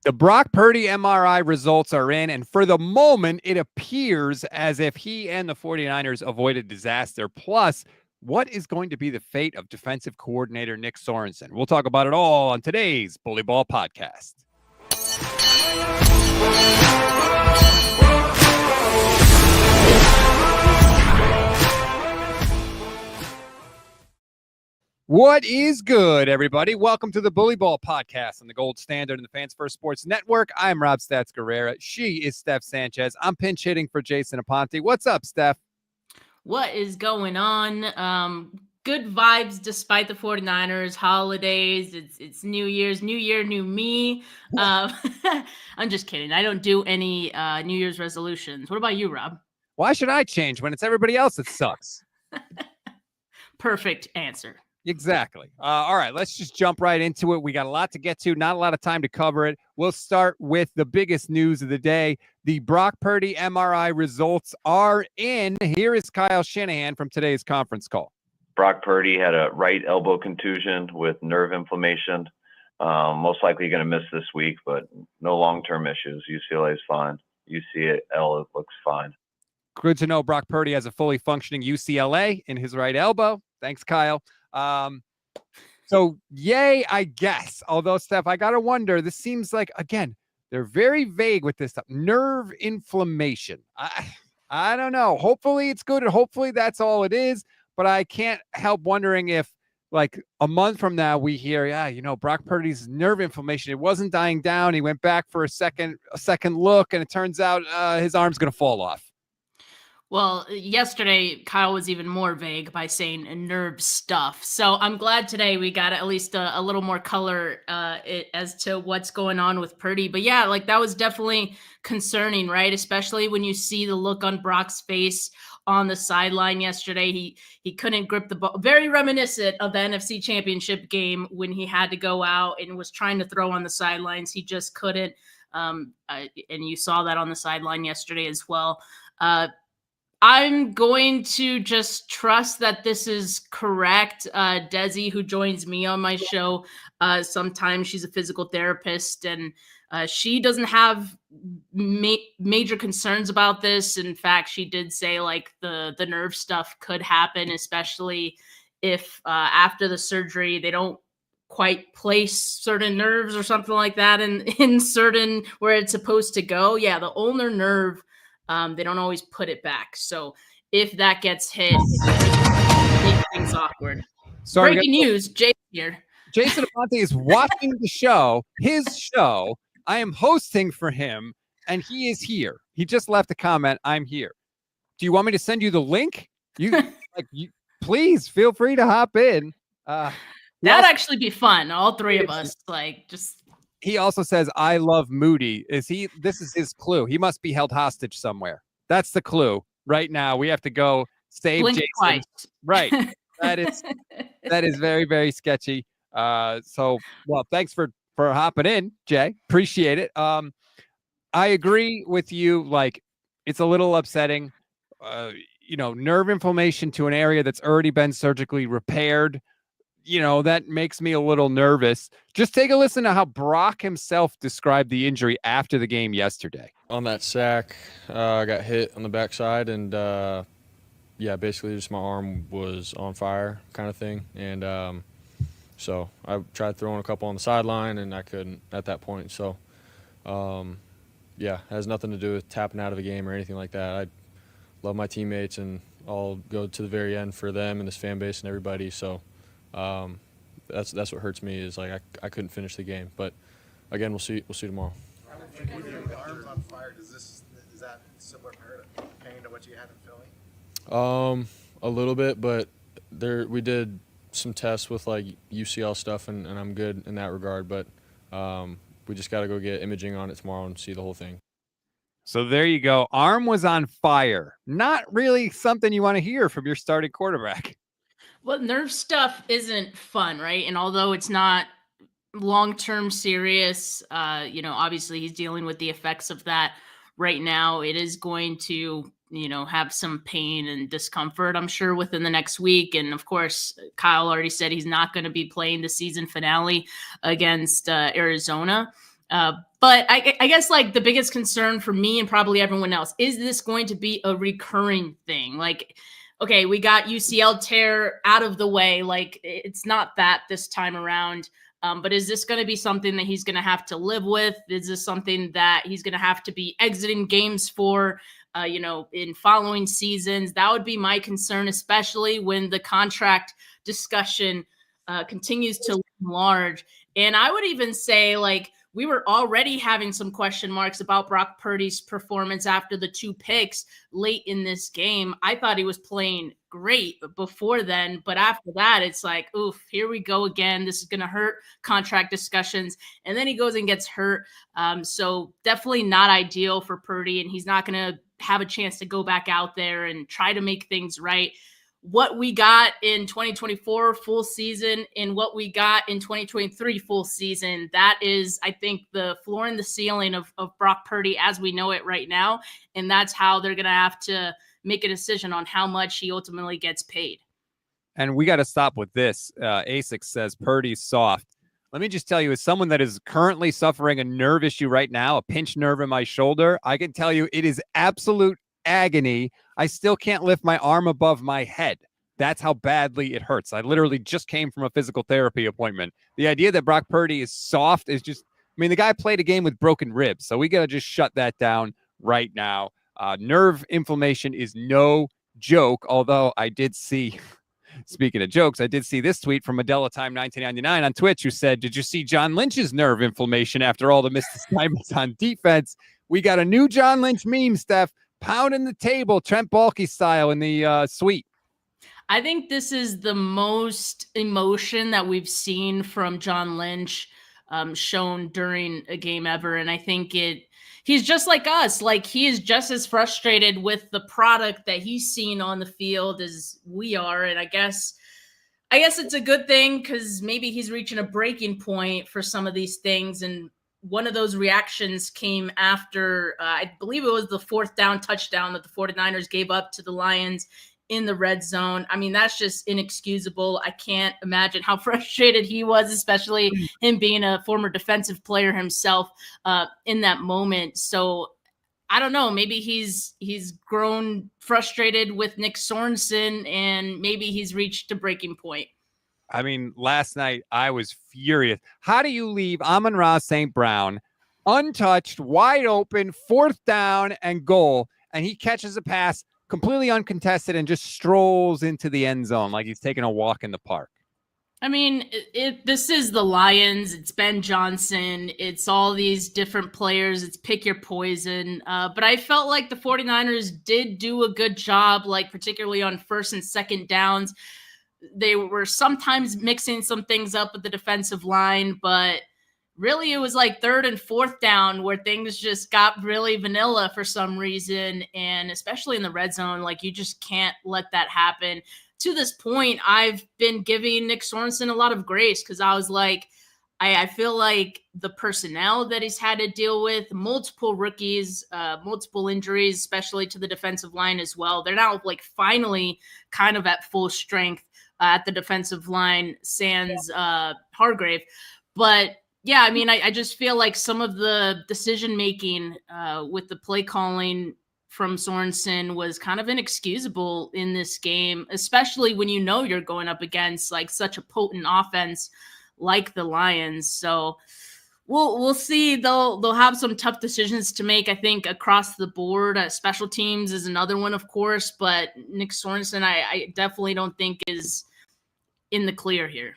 The Brock Purdy MRI results are in, and for the moment, it appears as if he and the 49ers avoided disaster. Plus, what is going to be the fate of defensive coordinator Nick Sorensen? We'll talk about it all on today's Bully Ball podcast. What is good, everybody? Welcome to the Bully Ball podcast on the Gold Standard and the Fans First Sports Network. I'm Rob Stats Guerrera. She is Steph Sanchez. I'm pinch hitting for Jason Aponte. What's up, Steph? What is going on? Good vibes despite the 49ers, holidays. It's New Year's, New Year, new me. I'm just kidding. I don't do any New Year's resolutions. What about you, Rob? Why should I change when it's everybody else that sucks? Perfect answer. Exactly. All right, let's just jump right into it. We got a lot to get to, not a lot of time to cover it. We'll start with the biggest news of the day. The Brock Purdy MRI results are in. Here is Kyle Shanahan from today's conference call. Brock Purdy had a right elbow contusion with nerve inflammation. Most likely going to miss this week, but no long-term issues. UCLA is fine. UCL looks fine. Good to know Brock Purdy has a fully functioning UCLA in his right elbow. Thanks, Kyle. So yay, I guess. Although, Steph, I got to wonder, this seems like, again, they're very vague with this stuff. Nerve inflammation. I don't know. Hopefully it's good. And hopefully that's all it is. But I can't help wondering if, like, a month from now we hear, Brock Purdy's nerve inflammation, it wasn't dying down. He went back for a second look, and it turns out his arm's going to fall off. Well, yesterday, Kyle was even more vague by saying nerve stuff. So I'm glad today we got at least a little more color as to what's going on with Purdy. But yeah, like that was definitely concerning, right? Especially when you see the look on Brock's face on the sideline yesterday. He couldn't grip the ball. Very reminiscent of the NFC Championship game when he had to go out and was trying to throw on the sidelines. He just couldn't. And you saw that on the sideline yesterday as well. I'm going to just trust that this is correct. Desi, who joins me on my show, sometimes she's a physical therapist, and she doesn't have major concerns about this. In fact, she did say like the nerve stuff could happen, especially if after the surgery they don't quite place certain nerves or something like that in certain where it's supposed to go. Yeah, the ulnar nerve. They don't always put it back. So if that gets hit, it makes things awkward. Sorry, breaking news, Jay here. Jason Aponte is watching the show, his show. I am hosting for him, and he is here. He just left a comment, I'm here. Do you want me to send you the link? Please feel free to hop in. That'd actually be fun. All three of us, He also says, I love Moody. This is his clue. He must be held hostage somewhere. That's the clue. Right now, we have to go save Blink Jason. Twice. Right. That is very, very sketchy. Thanks for hopping in, Jay. Appreciate it. I agree with you. Like, it's a little upsetting. Nerve inflammation to an area that's already been surgically repaired. That makes me a little nervous. Just take a listen to how Brock himself described the injury after the game yesterday. On that sack, I got hit on the backside, and basically just my arm was on fire kind of thing. And so I tried throwing a couple on the sideline, and I couldn't at that point. So, it has nothing to do with tapping out of a game or anything like that. I love my teammates, and I'll go to the very end for them and this fan base and everybody. So that's what hurts me is like I couldn't finish the game, but again we'll see tomorrow. With your arms on fire, is that similar pain to what you had in Philly? A little bit, but we did some tests with like UCL stuff, and I'm good in that regard. But we just got to go get imaging on it tomorrow and see the whole thing. So there you go. Arm was on fire. Not really something you want to hear from your starting quarterback. Well, nerve stuff isn't fun, right? And although it's not long-term serious, obviously he's dealing with the effects of that right now. It is going to, have some pain and discomfort, I'm sure, within the next week. And of course, Kyle already said he's not going to be playing the season finale against Arizona. But I guess like the biggest concern for me and probably everyone else, is this going to be a recurring thing? Like, okay, we got UCL tear out of the way. Like, it's not that this time around. But is this going to be something that he's going to have to live with? Is this something that he's going to have to be exiting games for, in following seasons? That would be my concern, especially when the contract discussion continues to loom large. And I would even say, like, we were already having some question marks about Brock Purdy's performance after the 2 picks late in this game. I thought he was playing great before then, but after that, it's like, oof, here we go again. This is going to hurt contract discussions. And then he goes and gets hurt. So definitely not ideal for Purdy, and he's not going to have a chance to go back out there and try to make things right. What we got in 2024 full season and what we got in 2023 full season, that is, I think, the floor and the ceiling of Brock Purdy as we know it right now. And that's how they're going to have to make a decision on how much he ultimately gets paid. And we got to stop with this. ASIC says Purdy's soft. Let me just tell you, as someone that is currently suffering a nerve issue right now, a pinched nerve in my shoulder, I can tell you it is absolute agony. I still can't lift my arm above my head. That's how badly it hurts. I literally just came from a physical therapy appointment. The idea that Brock Purdy is soft is just, I mean, the guy played a game with broken ribs. So we got to just shut that down right now. Nerve inflammation is no joke. Although I did see, speaking of jokes, I did see this tweet from Adela Time 1999 on Twitch, who said, "Did you see John Lynch's nerve inflammation after all the missed assignments on defense?" We got a new John Lynch meme, Steph, pounding the table, Trent Baalke style in the suite. I think this is the most emotion that we've seen from John Lynch shown during a game ever. And I think he's just like us. Like, he is just as frustrated with the product that he's seen on the field as we are. And I guess it's a good thing, because maybe he's reaching a breaking point for some of these things. And one of those reactions came after, I believe it was the 4th down touchdown that the 49ers gave up to the Lions in the red zone. I mean, that's just inexcusable. I can't imagine how frustrated he was, especially him being a former defensive player himself in that moment. So I don't know, maybe he's grown frustrated with Nick Sorensen, and maybe he's reached a breaking point. I mean, last night I was furious. How do you leave Amon-Ra St. Brown untouched, wide open, 4th down and goal, and he catches a pass completely uncontested and just strolls into the end zone like he's taking a walk in the park? I mean, this is the Lions. It's Ben Johnson. It's all these different players. It's pick your poison. But I felt like the 49ers did do a good job, like particularly on 1st and 2nd downs. They were sometimes mixing some things up with the defensive line, but really it was like 3rd and 4th down where things just got really vanilla for some reason. And especially in the red zone, like, you just can't let that happen. To this point, I've been giving Nick Sorensen a lot of grace, because I was like, I feel like the personnel that he's had to deal with, multiple rookies, multiple injuries, especially to the defensive line as well. They're now like finally kind of at full strength at the defensive line, sans Hargrave. But yeah, I mean, I just feel like some of the decision-making with the play calling from Sorensen was kind of inexcusable in this game, especially when you know you're going up against like such a potent offense like the Lions. So we'll see. They'll have some tough decisions to make, I think, across the board. Special teams is another one, of course, but Nick Sorensen, I definitely don't think is in the clear here.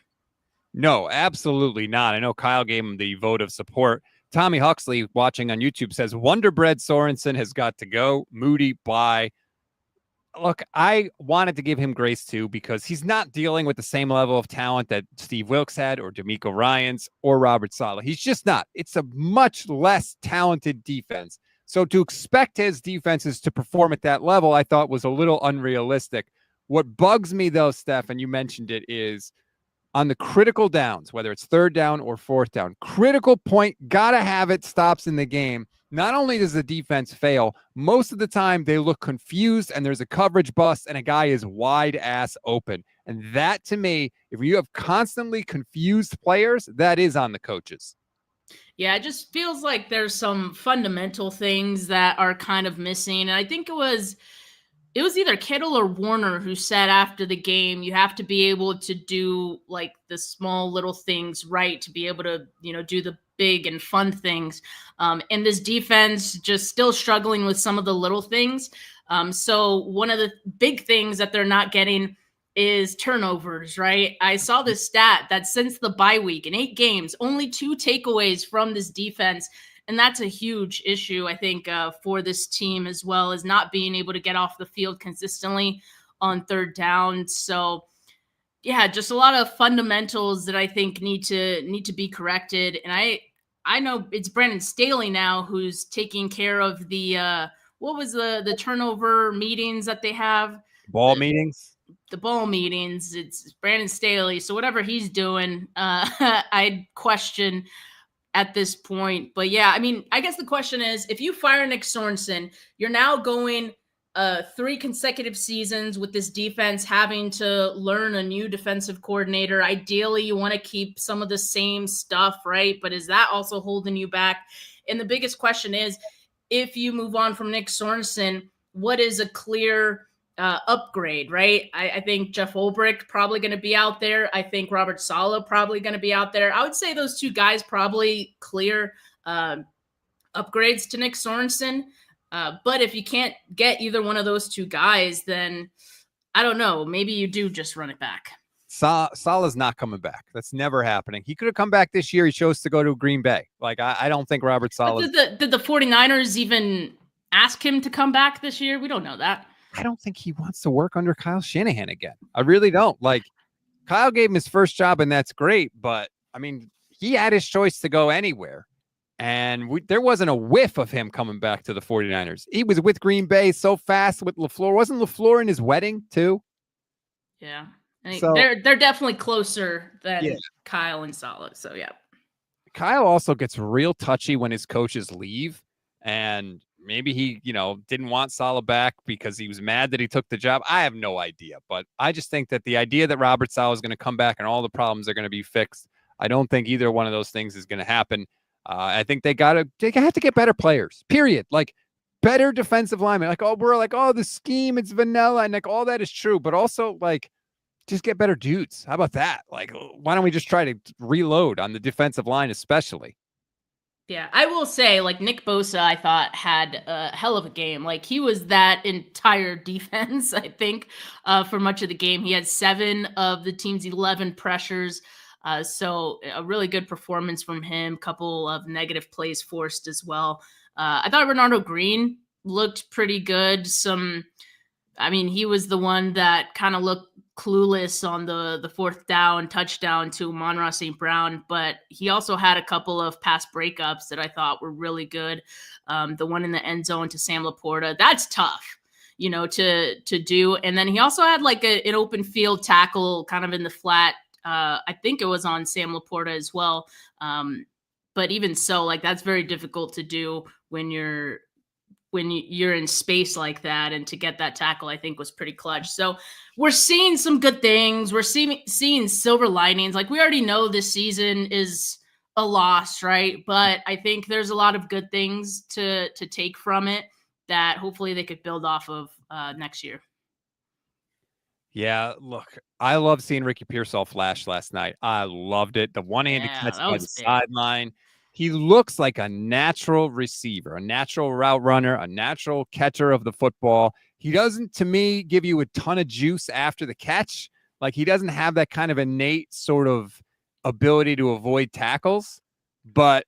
No, absolutely not. I know Kyle gave him the vote of support. Tommy Huxley, watching on YouTube, says Wonderbread Sorensen has got to go. Moody, bye. Look, I wanted to give him grace too, because he's not dealing with the same level of talent that Steve Wilkes had, or D'Amico Ryans, or Robert Saleh. He's just not. It's a much less talented defense. So to expect his defenses to perform at that level, I thought was a little unrealistic. What bugs me though, Steph, and you mentioned it, is on the critical downs, whether it's 3rd down or 4th down, critical point, gotta have it, stops in the game. Not only does the defense fail, most of the time they look confused and there's a coverage bust and a guy is wide ass open. And that, to me, if you have constantly confused players, that is on the coaches. Yeah, it just feels like there's some fundamental things that are kind of missing. And I think it was either Kittle or Warner who said after the game, you have to be able to do like the small little things right to be able to, do the big and fun things. And this defense just still struggling with some of the little things. So one of the big things that they're not getting is turnovers, right? I saw this stat that since the bye week in 8 games, only 2 takeaways from this defense. And that's a huge issue, I think, for this team, as well as not being able to get off the field consistently on 3rd down. So, yeah, just a lot of fundamentals that I think need to be corrected. And I know it's Brandon Staley now who's taking care of the what was the turnover meetings that they have, Ball meetings. the ball meetings. It's Brandon Staley. So whatever he's doing, I'd question at this point. But yeah, I mean, I guess the question is, if you fire Nick Sorensen, you're now going 3 consecutive seasons with this defense having to learn a new defensive coordinator. Ideally, you want to keep some of the same stuff, right? But is that also holding you back? And the biggest question is, if you move on from Nick Sorensen, what is a clear upgrade, right? I think Jeff Ulbrich probably going to be out there. I think Robert Saleh probably going to be out there. I would say those 2 guys probably clear upgrades to Nick Sorensen. But if you can't get either one of those 2 guys, then I don't know. Maybe you do just run it back. Saleh's not coming back. That's never happening. He could have come back this year. He chose to go to Green Bay. Like, I don't think Robert Saleh. Did the 49ers even ask him to come back this year? We don't know that. I don't think he wants to work under Kyle Shanahan again. I really don't. Like, Kyle gave him his first job, and that's great. But, I mean, he had his choice to go anywhere. And there wasn't a whiff of him coming back to the 49ers. He was with Green Bay so fast with LaFleur. Wasn't LaFleur in his wedding, too? Yeah. They're definitely closer than Kyle and Saleh. So, yeah. Kyle also gets real touchy when his coaches leave. And maybe he, didn't want Saleh back because he was mad that he took the job. I have no idea. But I just think that the idea that Robert Saleh is going to come back and all the problems are going to be fixed, I don't think either one of those things is going to happen. I think they have to get better players, period. Like, better defensive linemen. Like, we're like, the scheme, it's vanilla. And like, all that is true. But also, like, just get better dudes. How about that? Like, why don't we just try to reload on the defensive line, especially? Yeah, I will say, like, Nick Bosa, I thought, had a hell of a game. Like, he was that entire defense, I think, for much of the game. He had 7 of the team's 11 pressures. So a really good performance from him. Couple of negative plays forced as well. I thought Renardo Green looked pretty good. He was the one that kind of looked clueless on the 4th down touchdown to Amon-Ra St. Brown, but he also had a couple of pass breakups that I thought were really good. The one in the end zone to Sam Laporta, that's tough, to do. And then he also had like an open field tackle kind of in the flat. I think it was on Sam Laporta as well. But even so, like, that's very difficult to do when you're in space like that, and to get that tackle, I think, was pretty clutch. So we're seeing some good things. We're seeing silver linings. Like, we already know this season is a loss, right? But I think there's a lot of good things to take from it that hopefully they could build off of next year. Yeah, look, I love seeing Ricky Pearsall flash last night. I loved it. The one-handed catch by the sideline. He looks like a natural receiver, a natural route runner, a natural catcher of the football. He doesn't, to me, give you a ton of juice after the catch. Like, he doesn't have that kind of innate sort of ability to avoid tackles, but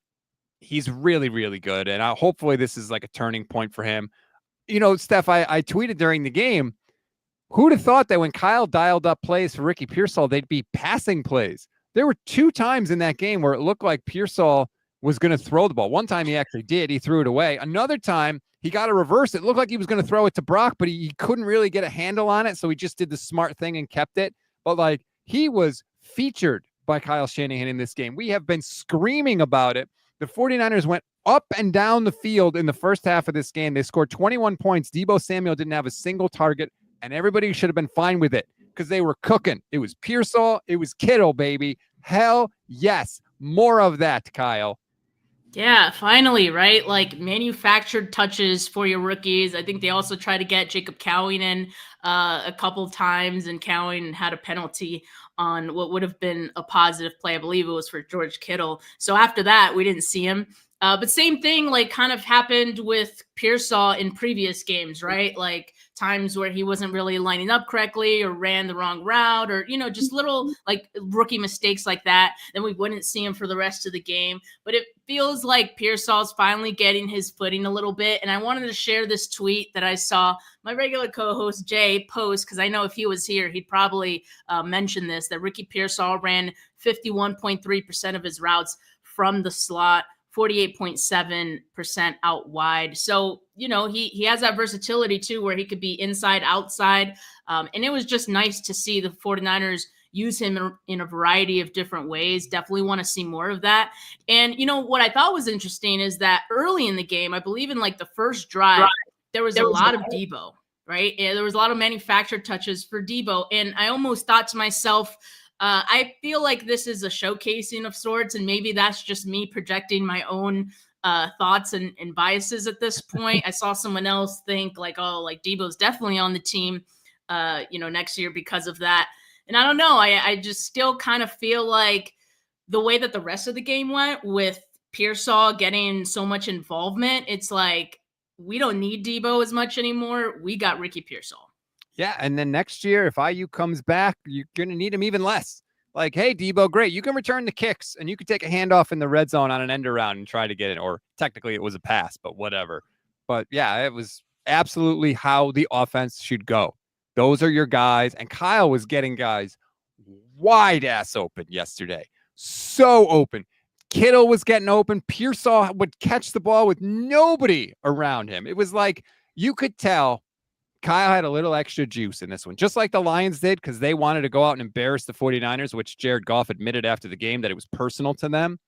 he's really, really good. And hopefully this is like a turning point for him. Steph, I tweeted during the game, who'd have thought that when Kyle dialed up plays for Ricky Pearsall, they'd be passing plays? There were 2 times in that game where it looked like Pearsall was going to throw the ball. One time he actually did. He threw it away. Another time he got a reverse. It looked like he was going to throw it to Brock, but he couldn't really get a handle on it. So he just did the smart thing and kept it. But like, he was featured by Kyle Shanahan in this game. We have been screaming about it. The 49ers went up and down the field in the first half of this game. They scored 21 points. Deebo Samuel didn't have a single target, and everybody should have been fine with it because they were cooking. It was Pearsall. It was Kittle, baby. Hell yes. More of that, Kyle. Yeah, finally, right? Like manufactured touches for your rookies. I think they also tried to get Jacob Cowing in a couple of times, and Cowing had a penalty on what would have been a positive play. I believe it was for George Kittle. So after that, we didn't see him. But same thing, like kind of happened with Pearsall in previous games, right? Like times where he wasn't really lining up correctly or ran the wrong route, or just little like rookie mistakes like that. Then we wouldn't see him for the rest of the game. But it feels like Pearsall's finally getting his footing a little bit. And I wanted to share this tweet that I saw my regular co-host Jay post, because I know if he was here, he'd probably mention this, that Ricky Pearsall ran 51.3% of his routes from the slot, 48.7% out wide. So, he has that versatility too, where he could be inside, outside. And it was just nice to see the 49ers use him in a variety of different ways. Definitely want to see more of that. And, what I thought was interesting is that early in the game, I believe in like the first drive, there was a lot of Debo, right? And there was a lot of manufactured touches for Debo. And I almost thought to myself, I feel like this is a showcasing of sorts, and maybe that's just me projecting my own thoughts and biases at this point. I saw someone else think like, oh, like Debo's definitely on the team, next year because of that. And I don't know. I just still kind of feel like the way that the rest of the game went with Pearsall getting so much involvement, it's like we don't need Debo as much anymore. We got Ricky Pearsall. Yeah, and then next year, if IU comes back, you're going to need him even less. Like, hey, Debo, great. You can return the kicks, and you could take a handoff in the red zone on an end around and try to get it. Or technically it was a pass, but whatever. But, yeah, it was absolutely how the offense should go. Those are your guys. And Kyle was getting guys wide ass open yesterday. So open. Kittle was getting open. Pearsall would catch the ball with nobody around him. It was like you could tell Kyle had a little extra juice in this one, just like the Lions did, because they wanted to go out and embarrass the 49ers, which Jared Goff admitted after the game that it was personal to them.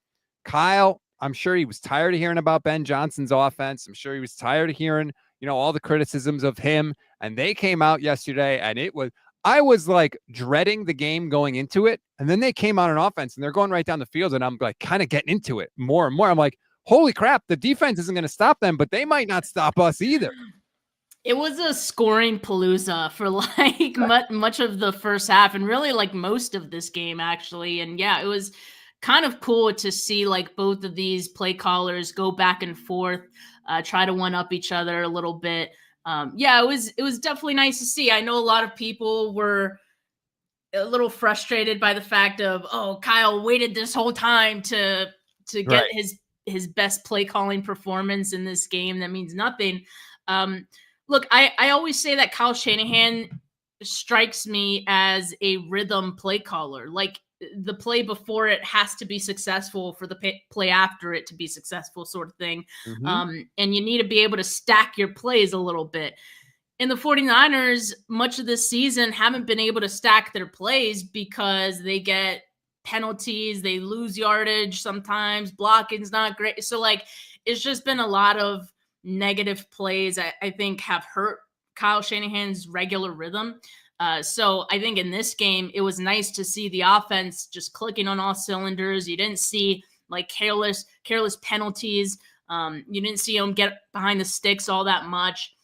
Kyle, I'm sure he was tired of hearing about Ben Johnson's offense. I'm sure he was tired of hearing, all the criticisms of him. And they came out yesterday, and I was like dreading the game going into it. And then they came out on offense, and they're going right down the field, and I'm like kind of getting into it more and more. I'm like, holy crap, the defense isn't going to stop them, but they might not stop us either. It was a scoring palooza for like much of the first half, and really like most of this game actually. And yeah, it was kind of cool to see like both of these play callers go back and forth, try to one up each other a little bit. Yeah, it was definitely nice to see. I know a lot of people were a little frustrated by the fact of, oh, Kyle waited this whole time to get his best play calling performance in this game. That means nothing. Look, I always say that Kyle Shanahan strikes me as a rhythm play caller. Like the play before it has to be successful for the play after it to be successful, sort of thing. Mm-hmm. And you need to be able to stack your plays a little bit. And the 49ers, much of this season, haven't been able to stack their plays because they get penalties, they lose yardage sometimes, blocking's not great. So, like, it's just been a lot of negative plays I think have hurt Kyle Shanahan's regular rhythm. So I think in this game, it was nice to see the offense just clicking on all cylinders. You didn't see like careless penalties. You didn't see them get behind the sticks all that much.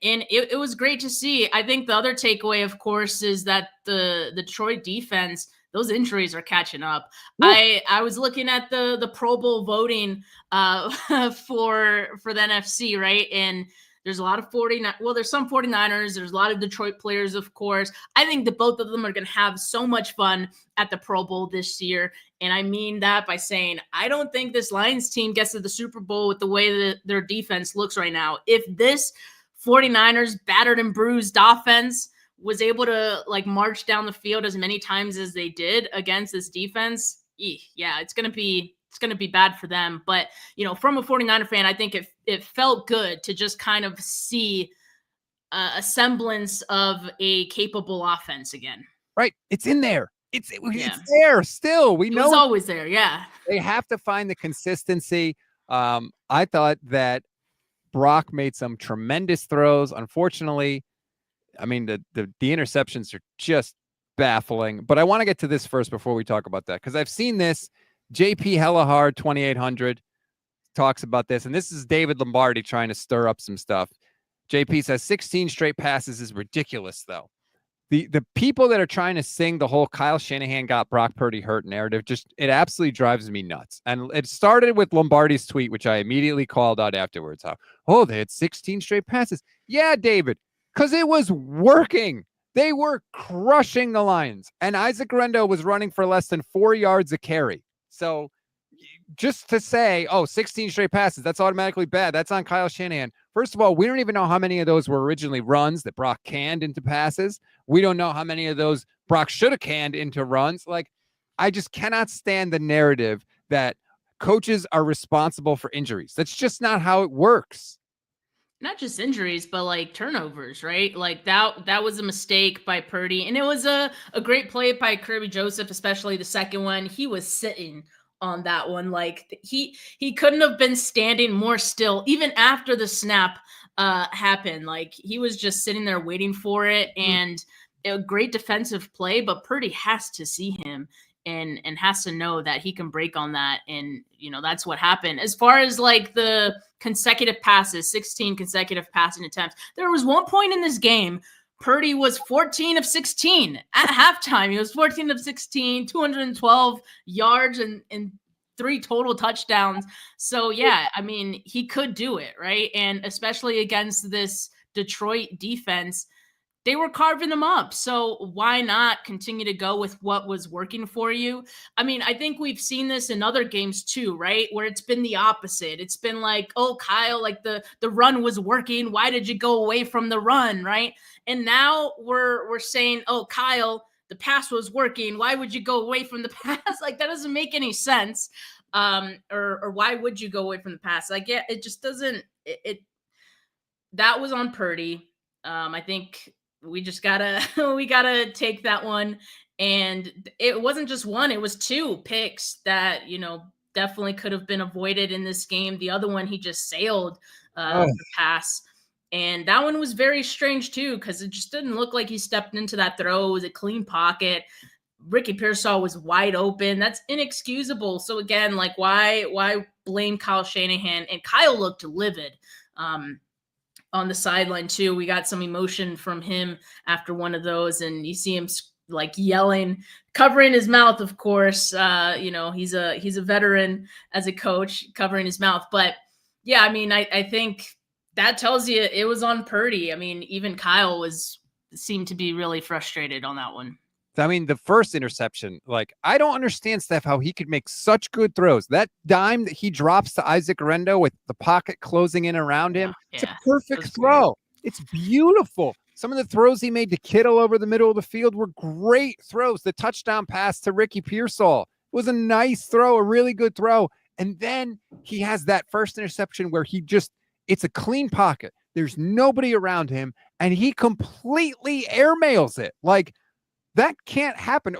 And it was great to see. I think the other takeaway, of course, is that the Detroit defense, those injuries are catching up. Woo. I was looking at the Pro Bowl voting for the NFC, right? And there's a lot of there's some 49ers. There's a lot of Detroit players, of course. I think that both of them are going to have so much fun at the Pro Bowl this year. And I mean that by saying, I don't think this Lions team gets to the Super Bowl with the way that their defense looks right now. If this 49ers battered and bruised offense was able to like march down the field as many times as they did against this defense, yeah, it's going to be bad for them. But, from a 49er fan, I think it felt good to just kind of see a semblance of a capable offense again. Right. It's in there. It's there still. We know it's always there. Yeah. They have to find the consistency. I thought that Brock made some tremendous throws. Unfortunately, I mean, the interceptions are just baffling. But I want to get to this first before we talk about that, because I've seen this. JP Hellahard 2800 talks about this, and this is David Lombardi trying to stir up some stuff. JP says 16 straight passes is ridiculous, though. The people that are trying to sing the whole Kyle Shanahan got Brock Purdy hurt narrative, it absolutely drives me nuts. And it started with Lombardi's tweet, which I immediately called out afterwards. They had 16 straight passes. Yeah, David, because it was working. They were crushing the Lions. And Isaac Rendo was running for less than 4 yards a carry. So just to say, 16 straight passes, that's automatically bad. That's on Kyle Shanahan. First of all, we don't even know how many of those were originally runs that Brock canned into passes. We don't know how many of those Brock should have canned into runs. Like, I just cannot stand the narrative that coaches are responsible for injuries. That's just not how it works. Not just injuries, but like turnovers, right? Like that was a mistake by Purdy. And it was a great play by Kirby Joseph, especially the second one. He was sitting on that one. Like he couldn't have been standing more still, even after the snap happened. Like he was just sitting there waiting for it. And a great defensive play, but Purdy has to see him and has to know that he can break on that. And, that's what happened. As far as like the consecutive passes, 16 consecutive passing attempts, there was one point in this game, Purdy was 14 of 16 at halftime. He was 14 of 16, 212 yards and 3 total touchdowns. So yeah, I mean, he could do it, right? And especially against this Detroit defense, they were carving them up. So why not continue to go with what was working for you? I mean, I think we've seen this in other games too, right? Where it's been the opposite. It's been like, Kyle, like the run was working. Why did you go away from the run, right? And now we're saying, Kyle, the pass was working. Why would you go away from the pass? Like that doesn't make any sense. Or why would you go away from the pass? Like, yeah, it just doesn't. That was on Purdy. I think we just gotta take that one. And it wasn't just one, it was 2 picks that, definitely could have been avoided in this game. The other one, he just sailed the pass. And that one was very strange too, because it just didn't look like he stepped into that throw. It was a clean pocket. Ricky Pearsall was wide open. That's inexcusable. So again, like why blame Kyle Shanahan? And Kyle looked livid. On the sideline too. We got some emotion from him after one of those, and you see him like yelling, covering his mouth, of course. He's a veteran as a coach, covering his mouth. But yeah, I mean, I think that tells you it was on Purdy. I mean, even Kyle seemed to be really frustrated on that one. I mean, the first interception, like, I don't understand, Steph, how he could make such good throws. That dime that he drops to Isaac Rendo with the pocket closing in around him, it's a perfect throw. It's beautiful. Some of the throws he made to Kittle over the middle of the field were great throws. The touchdown pass to Ricky Pearsall was a nice throw, a really good throw. And then he has that first interception where it's a clean pocket. There's nobody around him, and he completely airmails it. Like, that can't happen.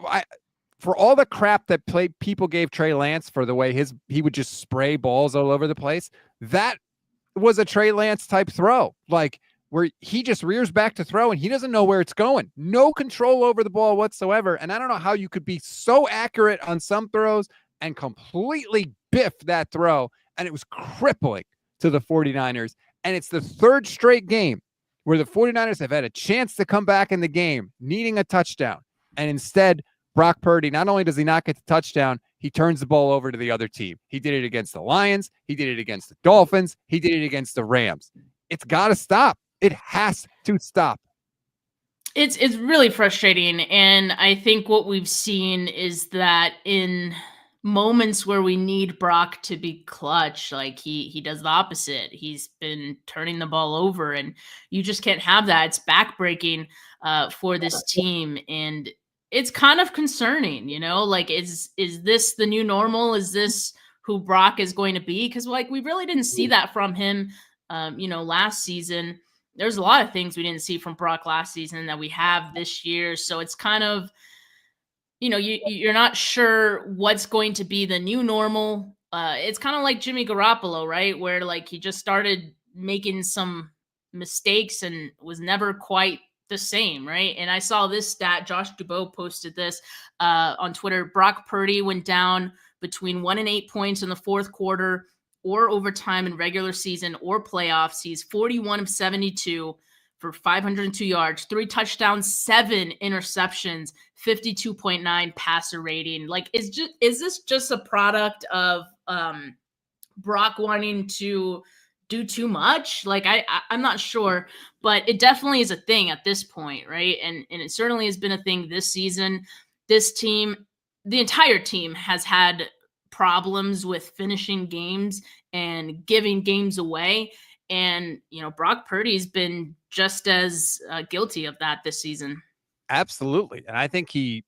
For all the crap that people gave Trey Lance for the way he would just spray balls all over the place, that was a Trey Lance type throw, like where he just rears back to throw and he doesn't know where it's going. No control over the ball whatsoever. And I don't know how you could be so accurate on some throws and completely biff that throw. And it was crippling to the 49ers. And it's the 3rd straight game where the 49ers have had a chance to come back in the game, needing a touchdown. And instead, Brock Purdy, not only does he not get the touchdown, he turns the ball over to the other team. He did it against the Lions. He did it against the Dolphins. He did it against the Rams. It's got to stop. It has to stop. It's really frustrating. And I think what we've seen is that in moments where we need Brock to be clutch, like he does the opposite. He's been turning the ball over, and you just can't have that. It's backbreaking for this team, and it's kind of concerning, like is this the new normal? Is this who Brock is going to be? Because like we really didn't see that from him last season. There's a lot of things we didn't see from Brock last season that we have this year. So it's kind of, you're not sure what's going to be the new normal. It's kind of like Jimmy Garoppolo, right? Where like he just started making some mistakes and was never quite the same, right? And I saw this stat. Josh Dubois posted this on Twitter. Brock Purdy went down between 1 and 8 points in the 4th quarter, or overtime in regular season or playoffs. He's 41 of 72 for 502 yards, 3 touchdowns, 7 interceptions, 52.9 passer rating. Like, is this just a product of Brock wanting to do too much? Like, I'm not sure, but it definitely is a thing at this point, right? And it certainly has been a thing this season. This team, the entire team, has had problems with finishing games and giving games away. And, Brock Purdy's been just as guilty of that this season. Absolutely. And I think he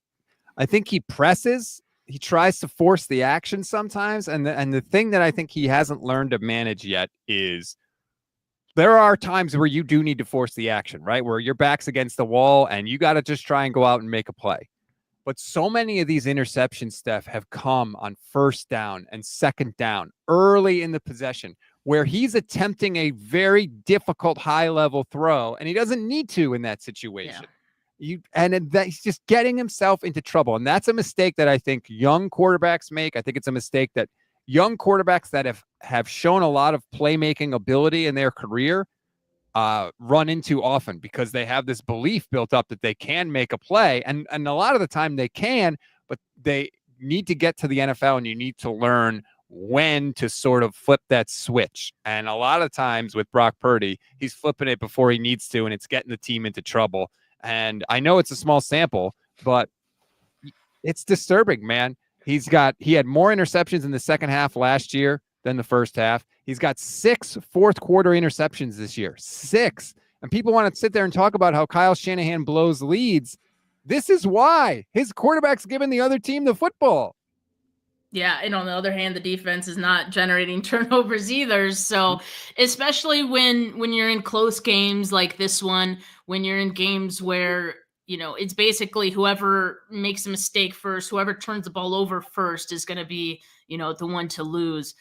presses, he tries to force the action sometimes. And the thing that I think he hasn't learned to manage yet is there are times where you do need to force the action, right? Where your back's against the wall and you got to just try and go out and make a play. But so many of these interceptions, Steph, have come on first down and second down early in the possession, where he's attempting a very difficult high-level throw, and he doesn't need to in that situation. Yeah. He's just getting himself into trouble, and that's a mistake that I think young quarterbacks make. I think it's a mistake that young quarterbacks that have shown a lot of playmaking ability in their career run into often, because they have this belief built up that they can make a play, and a lot of the time they can, but they need to get to the NFL, and you need to learn when to sort of flip that switch. And a lot of times with Brock Purdy, he's flipping it before he needs to, and it's getting the team into trouble. And I know it's a small sample, but it's disturbing, man. He had more interceptions in the second half last year than the first half. He's got 6 fourth quarter interceptions this year. 6. And people want to sit there and talk about how Kyle Shanahan blows leads. This is why his quarterback's giving the other team the football. Yeah, and on the other hand, the defense is not generating turnovers either. So especially when you're in close games like this one, when you're in games where, it's basically whoever makes a mistake first, whoever turns the ball over first is going to be, the one to lose.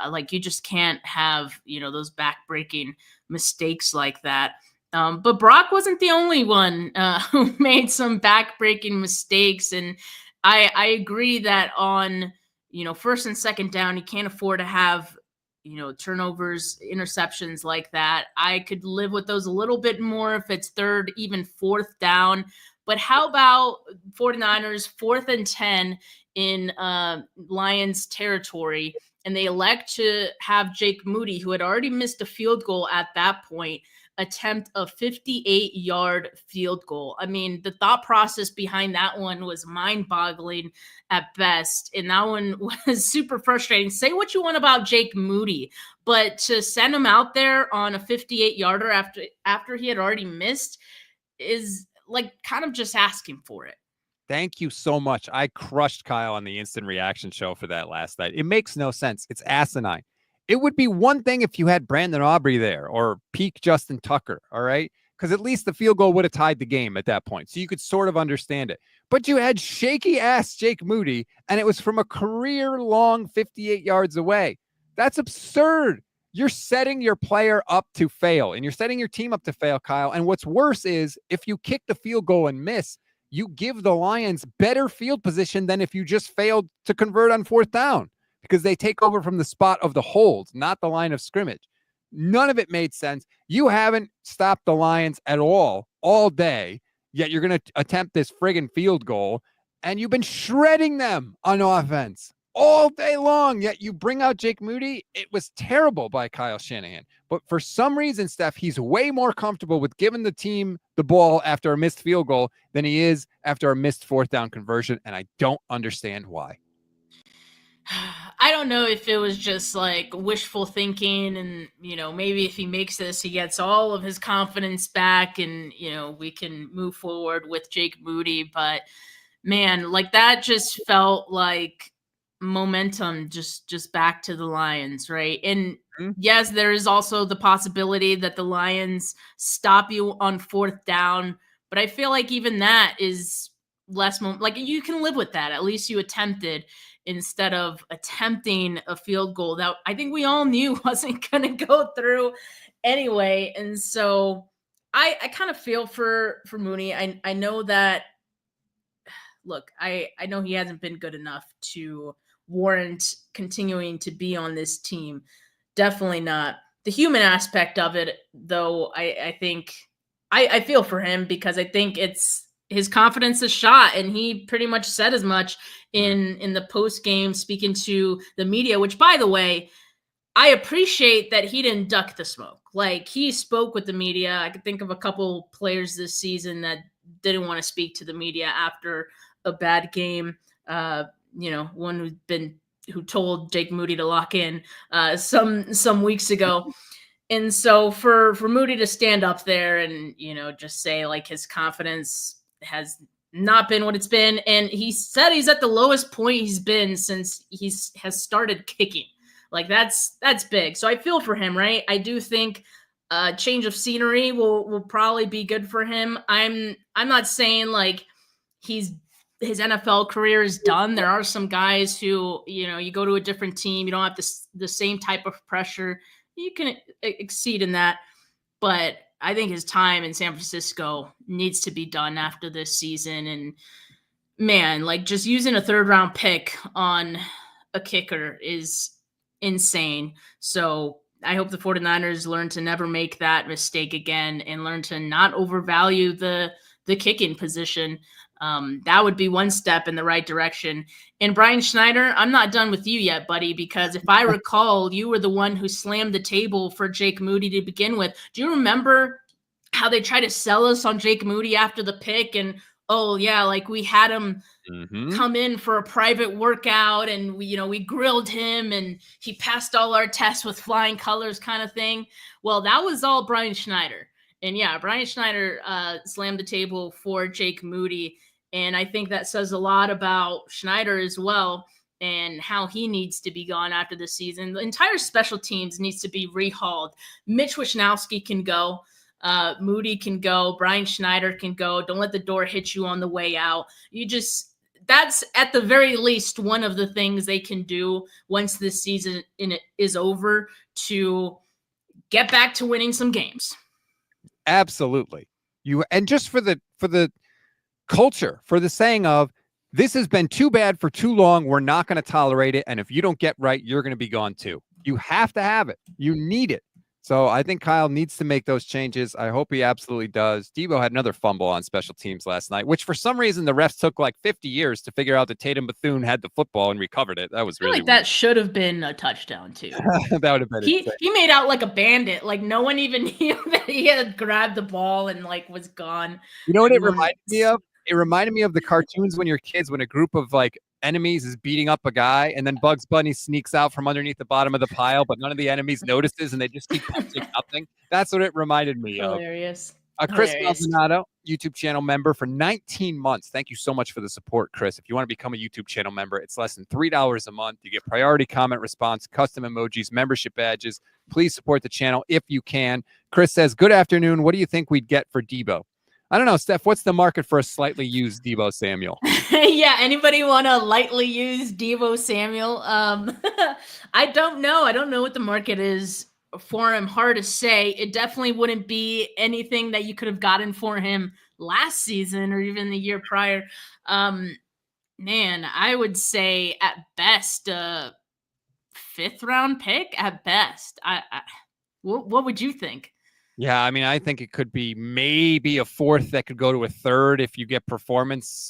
Like, you just can't have, those back-breaking mistakes like that. But Brock wasn't the only one who made some back-breaking mistakes. And I agree that on, first and second down, you can't afford to have, turnovers, interceptions like that. I could live with those a little bit more if it's third, even fourth down. But how about 49ers, 4th and 10 in Lions territory, and they elect to have Jake Moody, who had already missed a field goal at that point, attempt a 58-yard field goal. I mean, the thought process behind that one was mind-boggling at best, and that one was super frustrating. Say what you want about Jake Moody, but to send him out there on a 58-yarder after he had already missed is like kind of just asking for it. Thank you so much. I crushed Kyle on the instant reaction show for that last night. It makes no sense. It's asinine. It would be one thing if you had Brandon Aubrey there or peak Justin Tucker, all right? Because at least the field goal would have tied the game at that point. So you could sort of understand it. But you had shaky-ass Jake Moody, and it was from a career-long 58 yards away. That's absurd. You're setting your player up to fail, and you're setting your team up to fail, Kyle. And what's worse is if you kick the field goal and miss, you give the Lions better field position than if you just failed to convert on 4th down, because they take over from the spot of the hold, not the line of scrimmage. None of it made sense. You haven't stopped the Lions at all day, yet you're going to attempt this friggin' field goal, and you've been shredding them on offense all day long, yet you bring out Jake Moody. It was terrible by Kyle Shanahan. But for some reason, Steph, he's way more comfortable with giving the team the ball after a missed field goal than he is after a missed 4th down conversion, and I don't understand why. I don't know if it was just like wishful thinking and, maybe if he makes this, he gets all of his confidence back and, we can move forward with Jake Moody. But man, like, that just felt like momentum just back to the Lions, right? And yes, there is also the possibility that the Lions stop you on 4th down, but I feel like even that is less like, you can live with that. At least you attempted, instead of attempting a field goal that I think we all knew wasn't going to go through anyway. And so I kind of feel for Mooney. I know that, look, I know he hasn't been good enough to warrant continuing to be on this team. definitely not. The human aspect of it, though, I think I feel for him because I think it's his confidence is shot, and he pretty much said as much in the post game speaking to the media. Which, by the way, I appreciate that he didn't duck the smoke. Like, he spoke with the media. I could think of a couple players this season that didn't want to speak to the media after a bad game. One who told Jake Moody to lock in some weeks ago. And so for Moody to stand up there and, just say like his confidence has not been what it's been. And he said he's at the lowest point he's been since has started kicking. Like that's big. So I feel for him, right? I do think a change of scenery will probably be good for him. I'm not saying like his NFL career is done. There are some guys who, you go to a different team, you don't have the same type of pressure. You can exceed in that. But I think his time in San Francisco needs to be done after this season. And man, like just using a 3rd round pick on a kicker is insane. So I hope the 49ers learn to never make that mistake again and learn to not overvalue the kicking position. That would be one step in the right direction. And Brian Schneider, I'm not done with you yet, buddy, because if I recall, you were the one who slammed the table for Jake Moody to begin with. Do you remember how they tried to sell us on Jake Moody after the pick? And, oh, yeah, like we had him come in for a private workout and we grilled him and he passed all our tests with flying colors kind of thing. Well, that was all Brian Schneider. And yeah, Brian Schneider slammed the table for Jake Moody. And I think that says a lot about Schneider as well and how he needs to be gone after the season. The entire special teams needs to be rehauled. Mitch Wishnowsky can go. Moody can go. Brian Schneider can go. Don't let the door hit you on the way out. That's at the very least one of the things they can do once this season is over to get back to winning some games. Absolutely. And just for the culture, for the saying of this has been too bad for too long. We're not going to tolerate it. And if you don't get right, you're going to be gone too. You have to have it. You need it. So I think Kyle needs to make those changes. I hope he absolutely does. Debo had another fumble on special teams last night, which for some reason the refs took like 50 years to figure out that Tatum Bethune had the football and recovered it. That was really weird. That should have been a touchdown too. That would have been he made out like a bandit. Like no one even knew that he had grabbed the ball and like was gone. You know what it reminded me of? It reminded me of the cartoons when you're kids, when a group of like enemies is beating up a guy and then Bugs Bunny sneaks out from underneath the bottom of the pile, but none of the enemies notices and they just keep punching nothing. That's what it reminded me of. Hilarious. Chris Maldonado, YouTube channel member for 19 months. Thank you so much for the support, Chris. If you want to become a YouTube channel member, it's less than $3 a month. You get priority comment response, custom emojis, membership badges. Please support the channel if you can. Chris says, good afternoon. What do you think we'd get for Debo? I don't know, Steph, what's the market for a slightly used Debo Samuel? Yeah, anybody want to lightly use Debo Samuel? I don't know. I don't know what the market is for him. Hard to say. It definitely wouldn't be anything that you could have gotten for him last season or even the year prior. Man, I would say at best a 5th round pick at best. What would you think? Yeah, I mean, I think it could be maybe a 4th that could go to a 3rd if you get performance,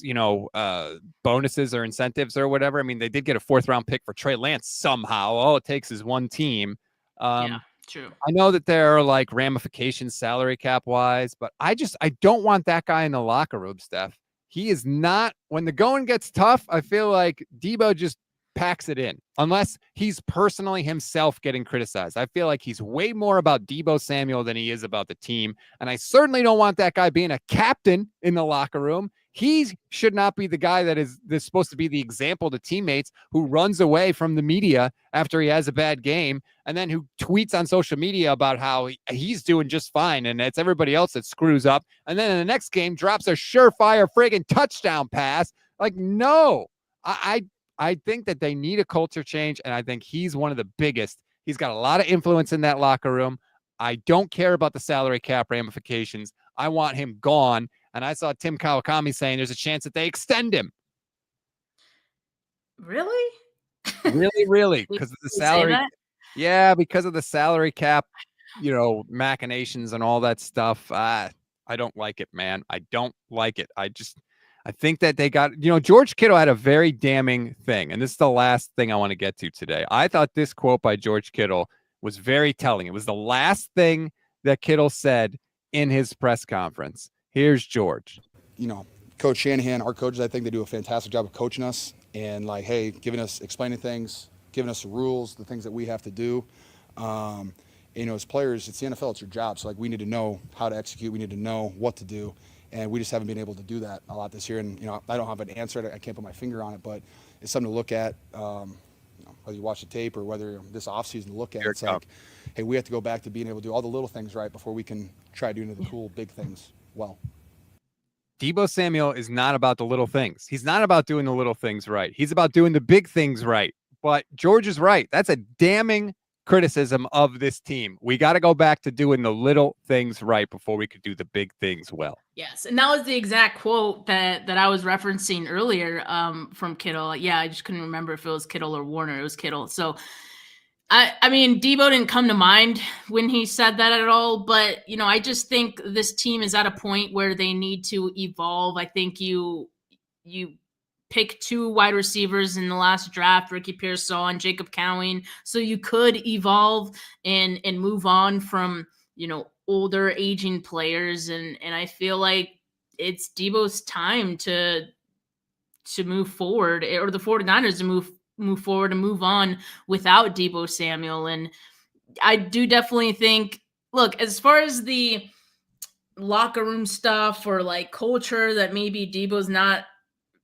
bonuses or incentives or whatever. I mean, they did get a 4th round pick for Trey Lance somehow. All it takes is one team. Yeah, true. I know that there are like ramifications salary cap wise, but I don't want that guy in the locker room, Steph. He is not, when the going gets tough, I feel like Debo just packs it in unless he's personally himself getting criticized. I feel like he's way more about Debo Samuel than he is about the team. And I certainly don't want that guy being a captain in the locker room. He should not be the guy that is supposed to be the example to teammates who runs away from the media after he has a bad game and then who tweets on social media about how he's doing just fine and it's everybody else that screws up. And then in the next game drops a surefire friggin' touchdown pass. Like, no, I think that they need a culture change, and I think he's one of the biggest. He's got a lot of influence in that locker room. I don't care about the salary cap ramifications. I want him gone, and I saw Tim Kawakami saying there's a chance that they extend him. Really? Really, because of the salary. Yeah, because of the salary cap, machinations and all that stuff. I don't like it, man. I don't like it. I think that they got, George Kittle had a very damning thing. And this is the last thing I want to get to today. I thought this quote by George Kittle was very telling. It was the last thing that Kittle said in his press conference. Here's George. Coach Shanahan, our coaches, I think they do a fantastic job of coaching us and explaining things, giving us the rules, the things that we have to do. As players, it's the NFL, it's your job. So we need to know how to execute. We need to know what to do. And we just haven't been able to do that a lot this year. And, I don't have an answer. I can't put my finger on it, but it's something to look at, whether you watch the tape or whether this offseason to look at. It's like, hey, we have to go back to being able to do all the little things right before we can try doing the cool, big things well. Deebo Samuel is not about the little things. He's not about doing the little things right. He's about doing the big things right. But George is right. That's a damning criticism of this team. We got to go back to doing the little things right before we could do the big things well. Yes, and that was the exact quote that I was referencing earlier from Kittle. Yeah, I just couldn't remember if it was Kittle or Warner. It was Kittle. So, I mean, Deebo didn't come to mind when he said that at all. But, I just think this team is at a point where they need to evolve. I think you pick 2 wide receivers in the last draft, Ricky Pearsall and Jacob Cowing. So you could evolve and move on from, older aging players. And I feel like it's Deebo's time to move forward, or the 49ers to move forward and move on without Deebo Samuel. And I do definitely think, look, as far as the locker room stuff or culture that maybe Deebo's not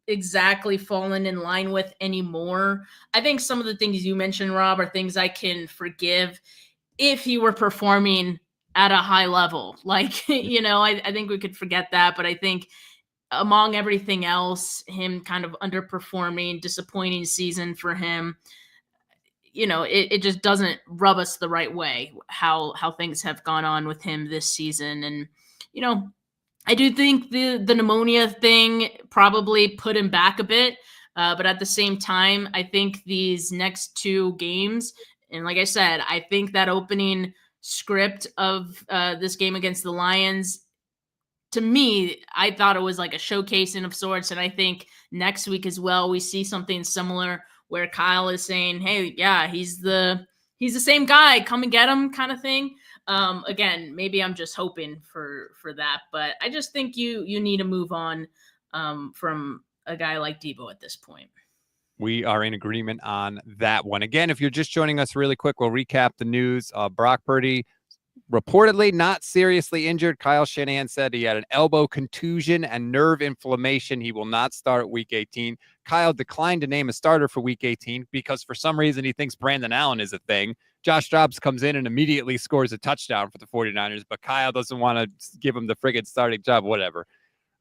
exactly fallen in line with anymore, I think some of the things you mentioned, Rob, are things I can forgive if he were performing at a high level. I think we could forget that. But I think among everything else, him kind of underperforming, disappointing season for him, it just doesn't rub us the right way how things have gone on with him this season. And, I do think the pneumonia thing probably put him back a bit. But at the same time, I think these next 2 games, and like I said, I think that opening script of this game against the Lions, to me, I thought it was like a showcasing of sorts. And I think next week as well, we see something similar where Kyle is saying, hey, yeah, he's the same guy, come and get him kind of thing. Again, maybe I'm just hoping for that, but I just think you need to move on from a guy like Deebo at this point. We are in agreement on that one. Again, if you're just joining us really quick, we'll recap the news. Brock Purdy reportedly not seriously injured. Kyle Shanahan said he had an elbow contusion and nerve inflammation. He will not start week 18. Kyle declined to name a starter for week 18 because for some reason he thinks Brandon Allen is a thing. Josh Dobbs comes in and immediately scores a touchdown for the 49ers, but Kyle doesn't want to give him the friggin' starting job, whatever.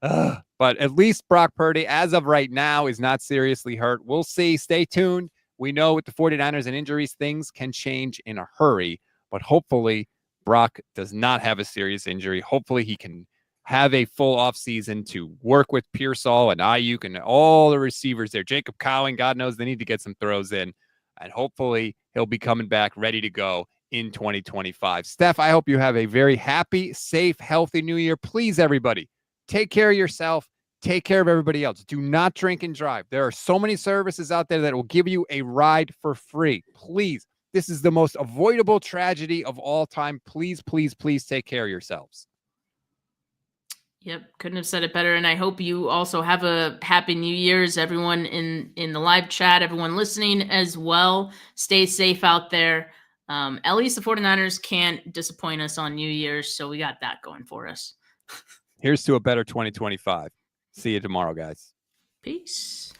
But at least Brock Purdy, as of right now, is not seriously hurt. We'll see. Stay tuned. We know with the 49ers and injuries, things can change in a hurry, but hopefully Brock does not have a serious injury. Hopefully he can have a full offseason to work with Pearsall and Ayuk and all the receivers there. Jacob Cowing, God knows they need to get some throws in. And hopefully he'll be coming back ready to go in 2025. Steph, I hope you have a very happy, safe, healthy new year. Please, everybody, take care of yourself. Take care of everybody else. Do not drink and drive. There are so many services out there that will give you a ride for free. Please. This is the most avoidable tragedy of all time. Please, please, please take care of yourselves. Yep, couldn't have said it better. And I hope you also have a happy New Year's, everyone in the live chat, everyone listening as well. Stay safe out there. At least the 49ers can't disappoint us on New Year's, so we got that going for us. Here's to a better 2025. See you tomorrow, guys. Peace.